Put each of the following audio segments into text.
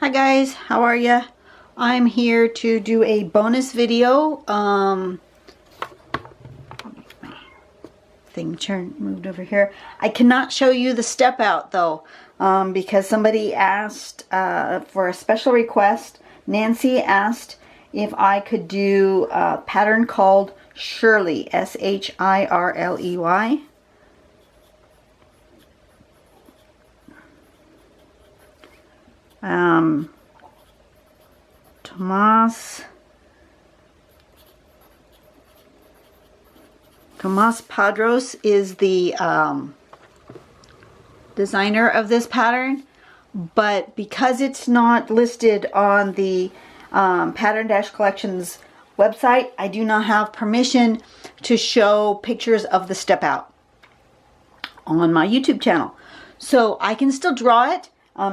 Hi guys, how are ya? I'm here to do a bonus video. Moved over here. I cannot show you the step out though, because somebody asked for a special request. Nancy asked if I could do a pattern called Shirley, S-H-I-R-L-E-Y. Tomas Padros is the designer of this pattern, but because it's not listed on the Pattern Dash Collections website, I do not have permission to show pictures of the step out on my YouTube channel. So I can still draw it.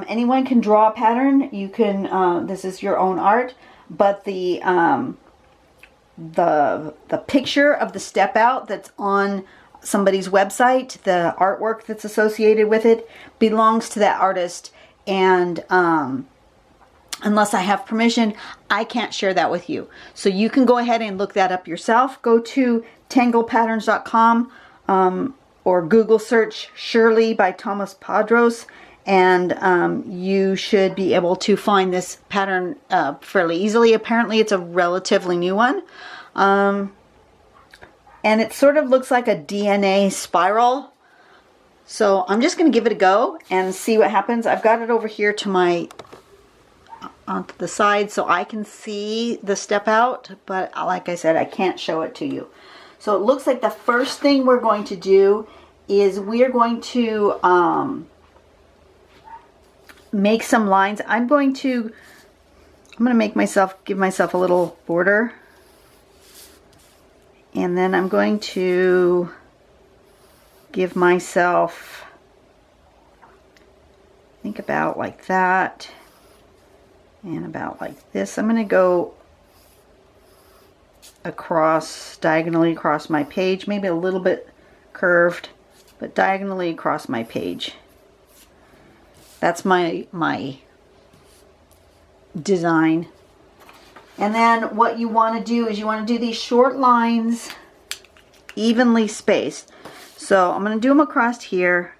Anyone can draw a pattern. You can, this is your own art, but the picture of the step out that's on somebody's website, the artwork that's associated with it, belongs to that artist, and unless I have permission, I can't share that with you. So you can go ahead and look that up yourself. Go to tanglepatterns.com or Google search Shirley by Tomas Padros, and you should be able to find this pattern fairly easily. Apparently it's a relatively new one. And it sort of looks like a DNA spiral. So I'm just going to give it a go and see what happens. I've got it over here to my, onto the side so I can see the step out, but like I said, I can't show it to you. So it looks like the first thing we're going to do is we're going to make some lines. I'm going to make myself, give myself a little border. And then I'm going to give myself, think about like that, and about like this. I'm going to go across, diagonally across my page, maybe a little bit curved, but diagonally across my page. That's my design. And then what you want to do is you want to do these short lines evenly spaced. So I'm going to do them across here.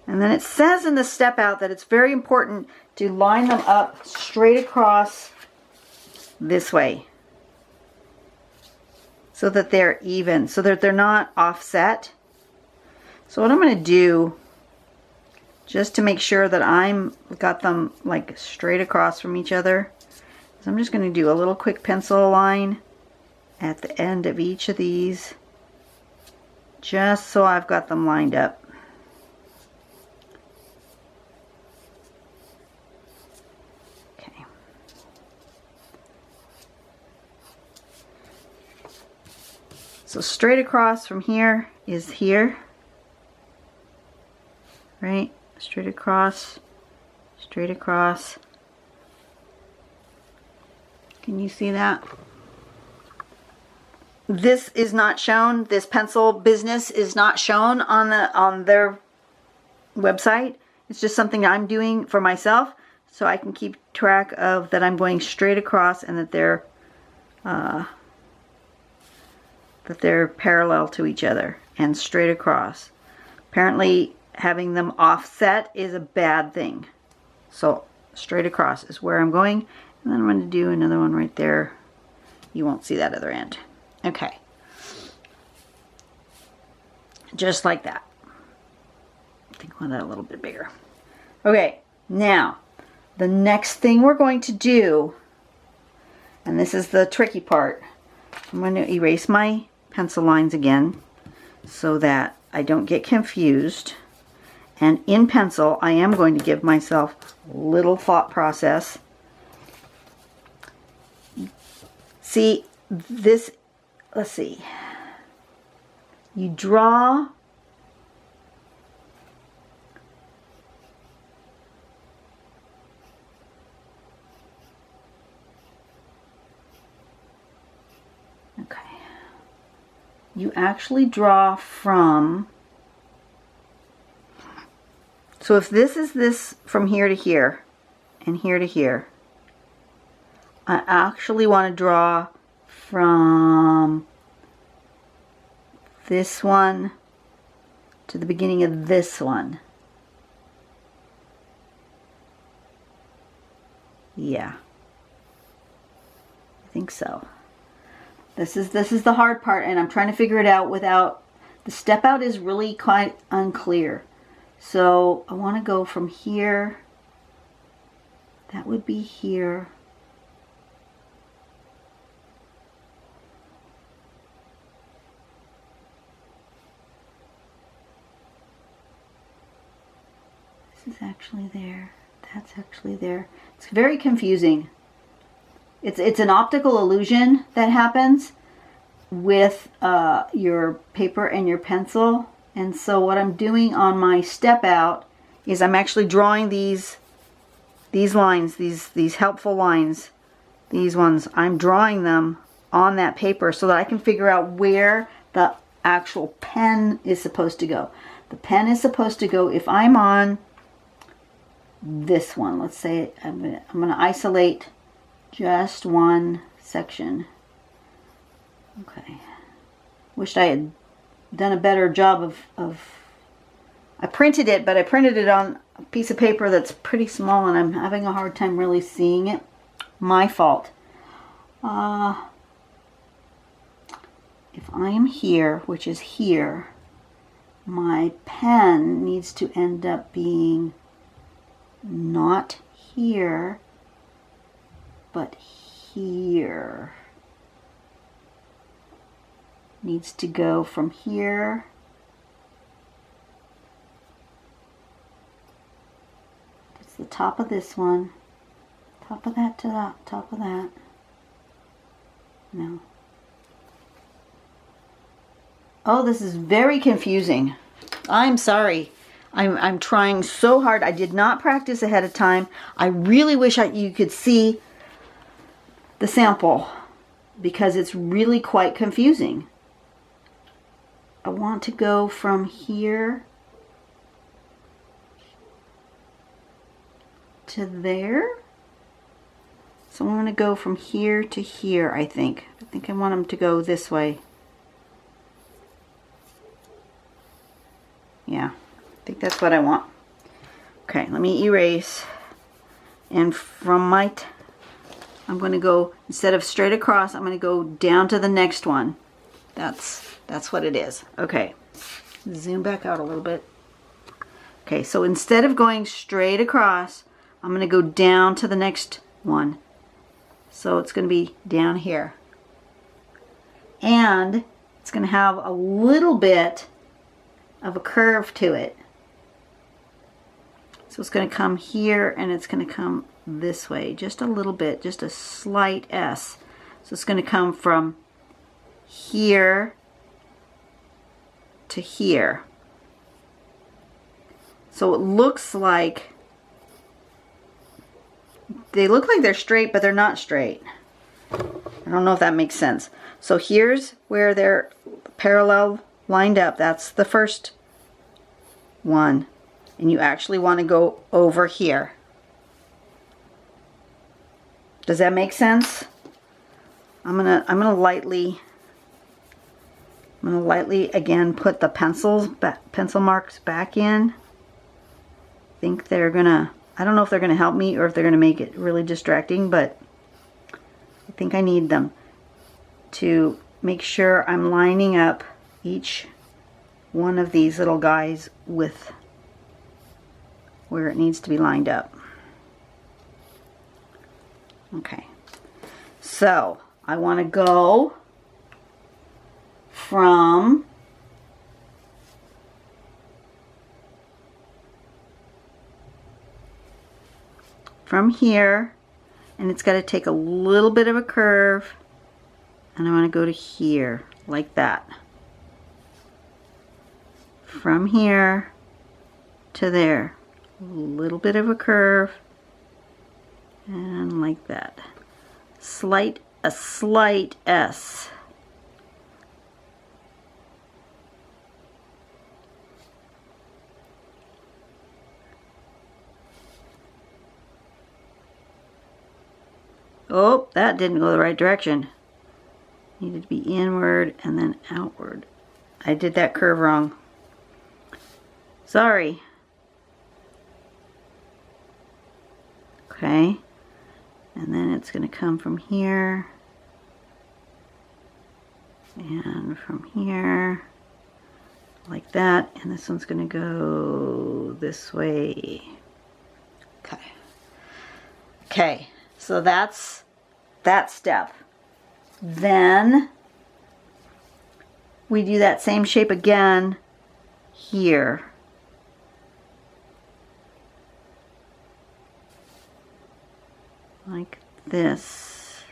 And then it says in the step out that it's very important to line them up straight across this way, so that they're even, so that they're not offset. So what I'm going to do, just to make sure that I'm got them like straight across from each other, is I'm just going to do a little quick pencil line at the end of each of these, just so I've got them lined up. So straight across from here is here, right? Straight across, straight across. Can you see that? This is not shown. This pencil business is not shown on their website. It's just something I'm doing for myself, so I can keep track of that I'm going straight across and that they're parallel to each other and straight across. Apparently having them offset is a bad thing. So straight across is where I'm going, and then I'm going to do another one right there. You won't see that other end. Okay. Just like that. I think I want that a little bit bigger. Okay, now the next thing we're going to do, and this is the tricky part, I'm going to erase my pencil lines again so that I don't get confused. And in pencil, I am going to give myself a little thought process. See, this, let's see. You draw you actually draw from, so if this is this from here to here and here to here, I actually want to draw from this one to the beginning of this one. Yeah, I think so. This is the hard part, and I'm trying to figure it out without, the step out is really quite unclear. So I want to go from here, that would be here, this is actually there, that's actually there. It's very confusing. It's an optical illusion that happens with your paper and your pencil. And so what I'm doing on my step out is I'm actually drawing these lines, these helpful lines, these ones. I'm drawing them on that paper so that I can figure out where the actual pen is supposed to go. The pen is supposed to go, if I'm on this one, let's say I'm going to isolate just one section. Okay. Wished I had done a better job of I printed it, but I printed it on a piece of paper that's pretty small and I'm having a hard time really seeing it. My fault. If I am here, which is here, my pen needs to end up being not here, but here. Needs to go from here it's the top of this one, top of that to that, top of that. No. Oh, this is very confusing. I'm sorry. I'm trying so hard. I did not practice ahead of time. I really wish you could see the sample because it's really quite confusing. I want to go from here to there. So I'm going to go from here to here, I think. I want them to go this way. Yeah, I think that's what I want. Okay, let me erase. And from my, I'm going to go, instead of straight across, I'm going to go down to the next one. That's what it is. Okay, zoom back out a little bit. Okay, so instead of going straight across, I'm going to go down to the next one. So it's going to be down here. And it's going to have a little bit of a curve to it. So it's going to come here and it's going to come this way. Just a little bit, just a slight S. So it's going to come from here to here. So it looks like they look like they're straight, but they're not straight. I don't know if that makes sense. So here's where they're parallel lined up. That's the first one. And you actually want to go over here. Does that make sense? I'm gonna lightly again put the pencil marks back in. I think they're gonna, I don't know if they're gonna help me or if they're gonna make it really distracting, but I think I need them to make sure I'm lining up each one of these little guys with where it needs to be lined up. Okay, so I want to go from here, and it's got to take a little bit of a curve, and I want to go to here like that. From here to there, a little bit of a curve, and like that. A slight S. Oh, that didn't go the right direction. Needed to be inward and then outward. I did that curve wrong. Sorry. Okay. And then it's going to come from here. And from here. Like that. And this one's going to go this way. Okay. Okay. So that's that step. Then we do that same shape again here. Like this.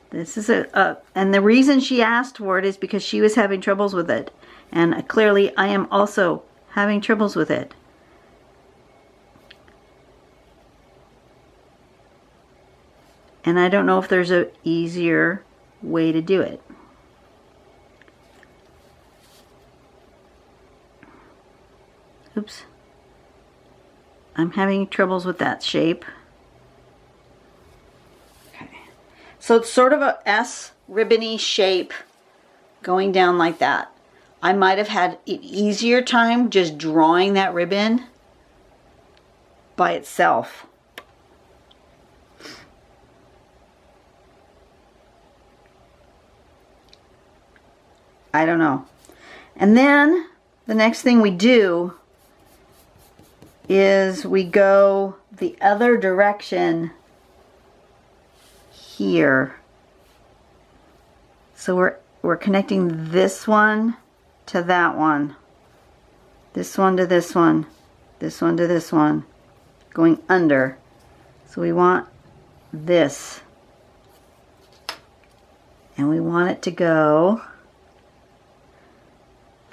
This is and the reason she asked for it is because she was having troubles with it. And clearly I am also having troubles with it. And I don't know if there's an easier way to do it. Oops. I'm having troubles with that shape. Okay. So it's sort of a S ribbony shape going down like that. I might have had an easier time just drawing that ribbon by itself. I don't know. And then the next thing we do is we go the other direction here. So we're connecting this one to that one. This one to this one. This one to this one. Going under. So we want this. And we want it to go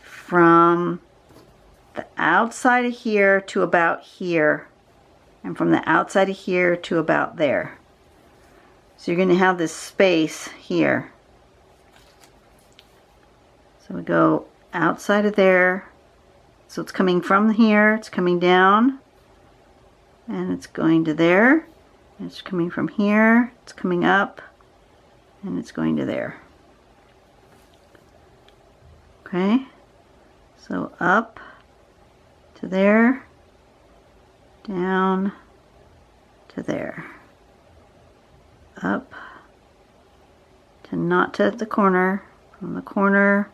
from the outside of here to about here, and from the outside of here to about there. So you're going to have this space here. So we go outside of there, so it's coming from here, it's coming down, and it's going to there, and it's coming from here, it's coming up, and it's going to there. Okay, so up to there, down to there, up to not to the corner, from the corner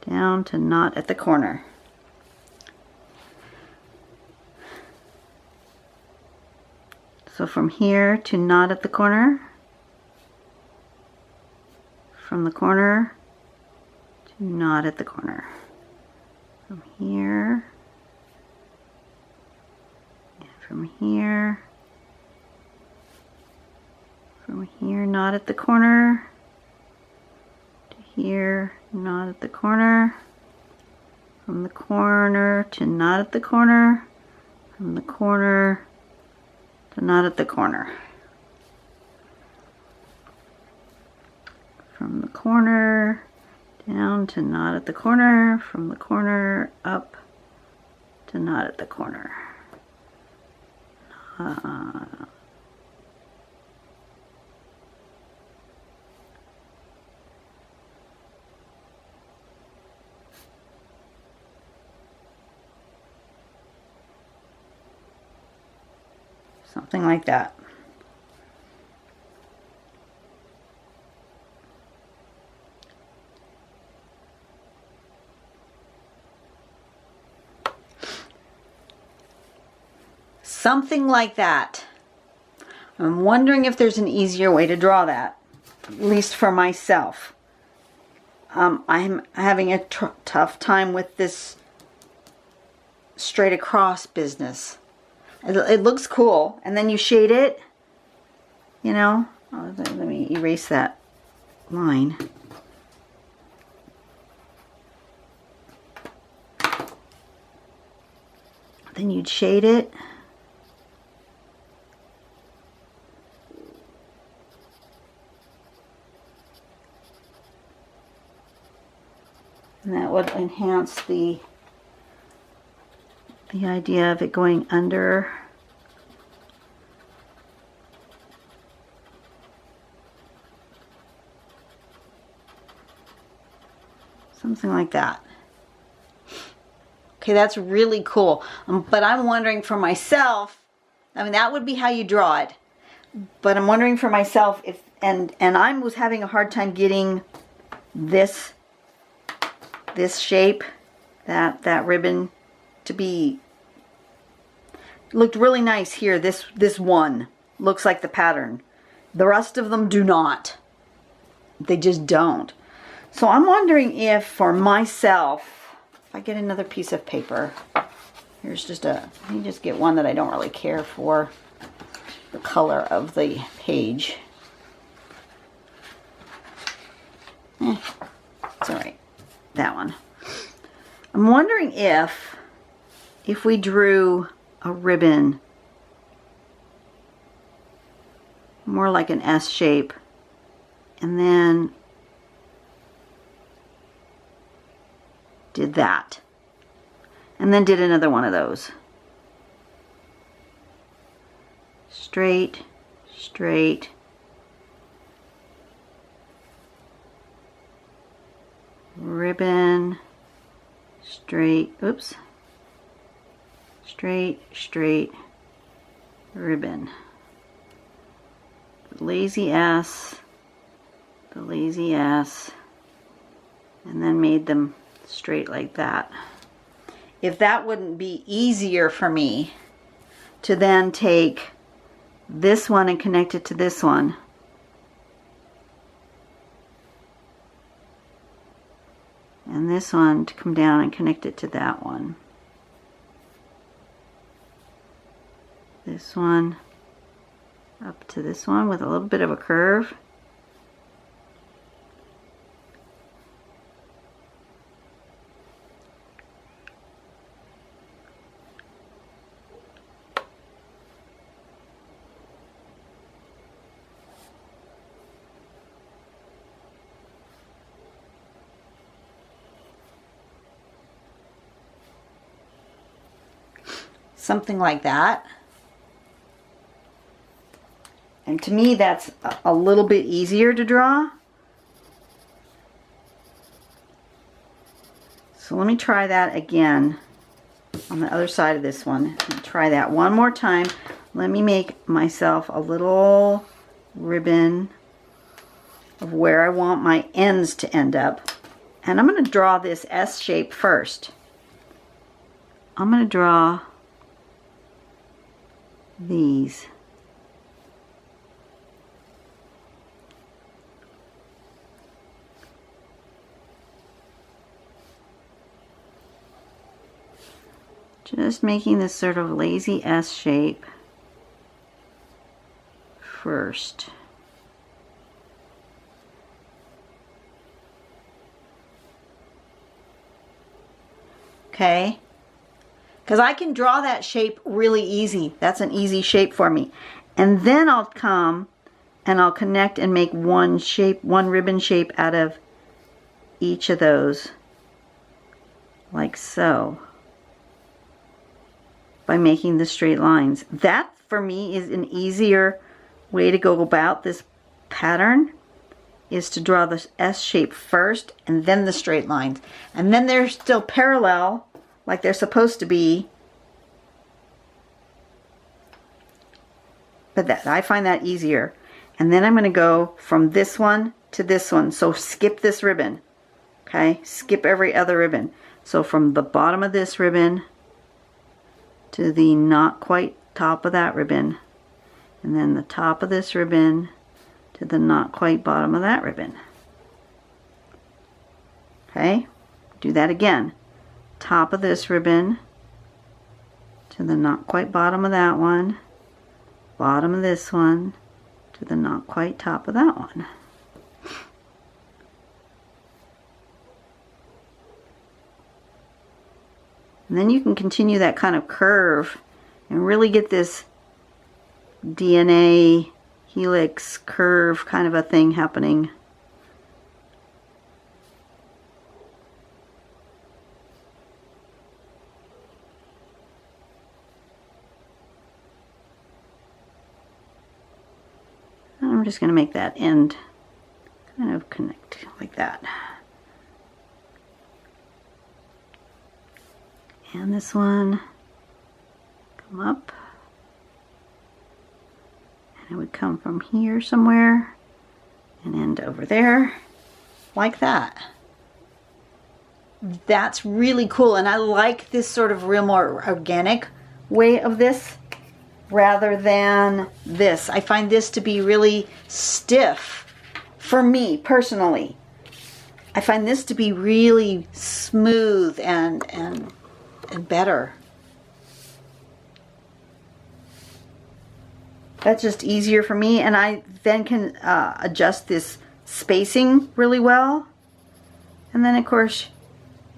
down to not at the corner. So from here to not at the corner, from the corner to not at the corner, from here, and from here, not at the corner, to here, not at the corner, from the corner to not at the corner, from the corner to not at the corner, from the corner down to not at the corner, from the corner up to not at the corner. Something like that. Something like that. I'm wondering if there's an easier way to draw that, at least for myself. I'm having a tough time with this straight across business. It looks cool, and then you shade it, you know. Oh, let me erase that line. Then you'd shade it. And that would enhance the the idea of it going under. Something like that. Okay, that's really cool. But I'm wondering for myself, I mean, that would be how you draw it. But I'm wondering for myself if, and I was having a hard time getting this shape, that ribbon to be, looked really nice here. This one looks like the pattern. The rest of them do not. They just don't. So I'm wondering if for myself, if I get another piece of paper, here's just let me just get one that I don't really care for the color of the page. It's all right. That one. I'm wondering if we drew a ribbon more like an S shape, and then did that, and then did another one of those. Straight, straight, ribbon, straight, oops, straight, straight, ribbon. The lazy S, the lazy S, and then made them straight like that. If that wouldn't be easier for me to then take this one and connect it to this one, and this one to come down and connect it to that one. This one up to this one with a little bit of a curve. Something like that. And to me, that's a little bit easier to draw. So let me try that again on the other side of this one. Try that one more time. Let me make myself a little ribbon of where I want my ends to end up. And I'm going to draw this S shape first. I'm going to draw these. Just making this sort of lazy S shape first. Okay? Because I can draw that shape really easy. That's an easy shape for me. And then I'll come and I'll connect and make one shape, one ribbon shape out of each of those, like so, by making the straight lines. That for me is an easier way to go about this pattern, is to draw the S shape first and then the straight lines. And then they're still parallel like they're supposed to be. But that, I find that easier. And then I'm going to go from this one to this one. So skip this ribbon. Okay, skip every other ribbon. So from the bottom of this ribbon to the not quite top of that ribbon, and then the top of this ribbon to the not quite bottom of that ribbon. Okay, do that again. Top of this ribbon to the not quite bottom of that one, bottom of this one to the not quite top of that one. And then you can continue that kind of curve and really get this DNA helix curve kind of a thing happening. I'm just going to make that end kind of connect like that. And this one come up. And it would come from here somewhere and end over there like that. That's really cool, and I like this sort of real more organic way of this rather than this. I find this to be really stiff for me personally. I find this to be really smooth and better. That's just easier for me, and I then can adjust this spacing really well. And then of course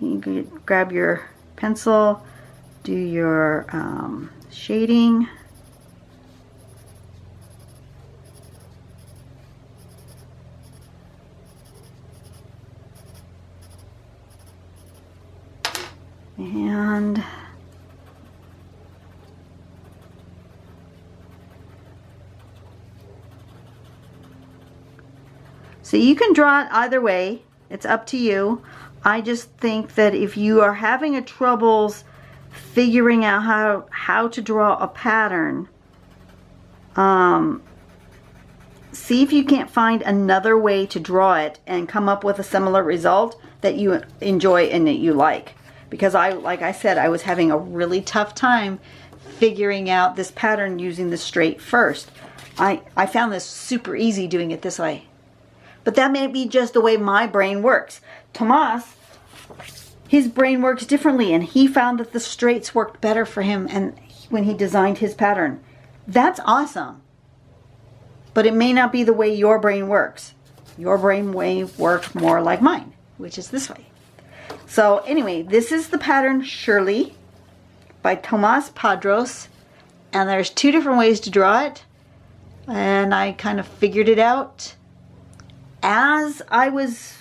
you can grab your pencil, do your shading. And so you can draw it either way. It's up to you. I just think that if you are having a troubles figuring out how to draw a pattern, see if you can't find another way to draw it and come up with a similar result that you enjoy and that you like. Because like I said, I was having a really tough time figuring out this pattern using the straight first. I found this super easy doing it this way. But that may be just the way my brain works. Tomas, his brain works differently, and he found that the straights worked better for him and when he designed his pattern. That's awesome. But it may not be the way your brain works. Your brain way works more like mine, which is this way. So anyway, this is the pattern Shirley by Tomas Padros, and there's 2 different ways to draw it, and I kind of figured it out as I was,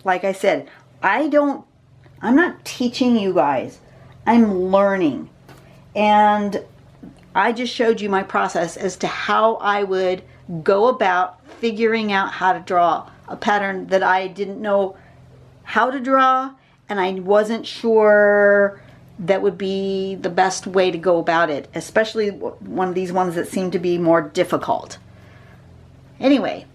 like I said, I'm not teaching you guys, I'm learning, and I just showed you my process as to how I would go about figuring out how to draw a pattern that I didn't know how to draw, and I wasn't sure that would be the best way to go about it, especially one of these ones that seem to be more difficult. Anyway,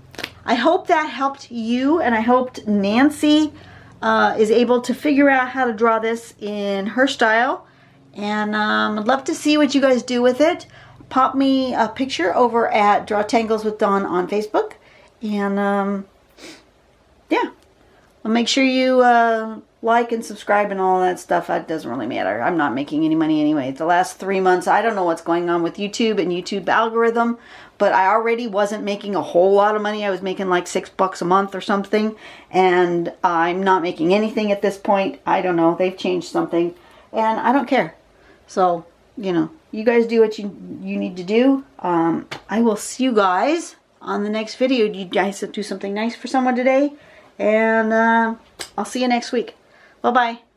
I hope that helped you, and I hoped Nancy is able to figure out how to draw this in her style, and I'd love to see what you guys do with it. Pop me a picture over at Draw Tangles with Dawn on Facebook, and yeah. Well, make sure you like and subscribe and all that stuff. That doesn't really matter. I'm not making any money anyway. The last 3 months, I don't know what's going on with YouTube and YouTube algorithm, but I already wasn't making a whole lot of money. I was making like $6 a month or something, and I'm not making anything at this point. I don't know. They've changed something, and I don't care. So, you know, you guys do what you need to do. I will see you guys on the next video. You guys do something nice for someone today. And I'll see you next week. Bye-bye.